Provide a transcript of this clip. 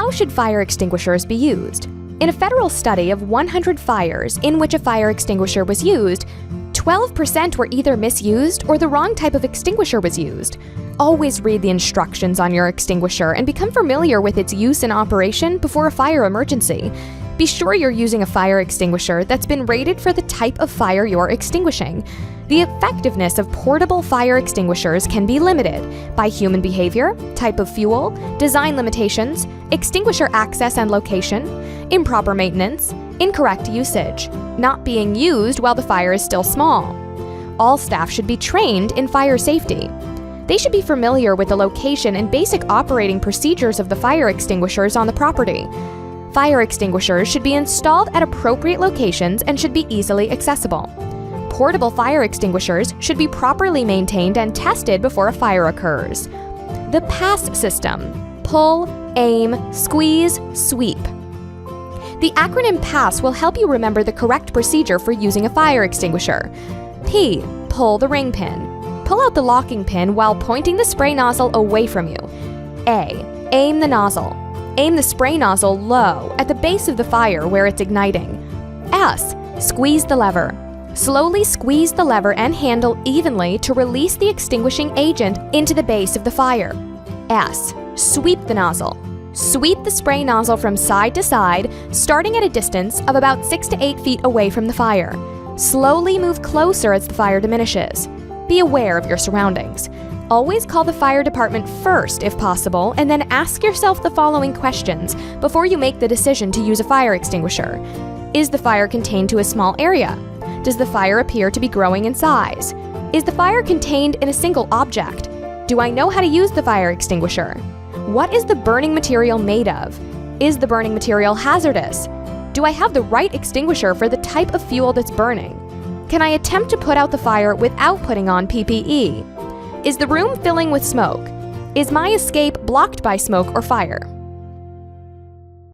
How should fire extinguishers be used? In a federal study of 100 fires in which a fire extinguisher was used, 12% were either misused or the wrong type of extinguisher was used. Always read the instructions on your extinguisher and become familiar with its use and operation before a fire emergency. Be sure you're using a fire extinguisher that's been rated for the type of fire you're extinguishing. The effectiveness of portable fire extinguishers can be limited by human behavior, type of fuel, design limitations, extinguisher access and location, improper maintenance, incorrect usage, not being used while the fire is still small. All staff should be trained in fire safety. They should be familiar with the location and basic operating procedures of the fire extinguishers on the property. Fire extinguishers should be installed at appropriate locations and should be easily accessible. Portable fire extinguishers should be properly maintained and tested before a fire occurs. The PASS system: pull, aim, squeeze, sweep. The acronym PASS will help you remember the correct procedure for using a fire extinguisher. P. Pull the ring pin. Pull out the locking pin while pointing the spray nozzle away from you. A. Aim the nozzle. Aim the spray nozzle low at the base of the fire where it's igniting. S. Squeeze the lever. Slowly squeeze the lever and handle evenly to release the extinguishing agent into the base of the fire. S. Sweep the nozzle. Sweep the spray nozzle from side to side, starting at a distance of about 6 to 8 feet away from the fire. Slowly move closer as the fire diminishes. Be aware of your surroundings. Always call the fire department first if possible, and then ask yourself the following questions before you make the decision to use a fire extinguisher. Is the fire contained to a small area? Does the fire appear to be growing in size? Is the fire contained in a single object? Do I know how to use the fire extinguisher? What is the burning material made of? Is the burning material hazardous? Do I have the right extinguisher for the type of fuel that's burning? Can I attempt to put out the fire without putting on PPE? Is the room filling with smoke? Is my escape blocked by smoke or fire?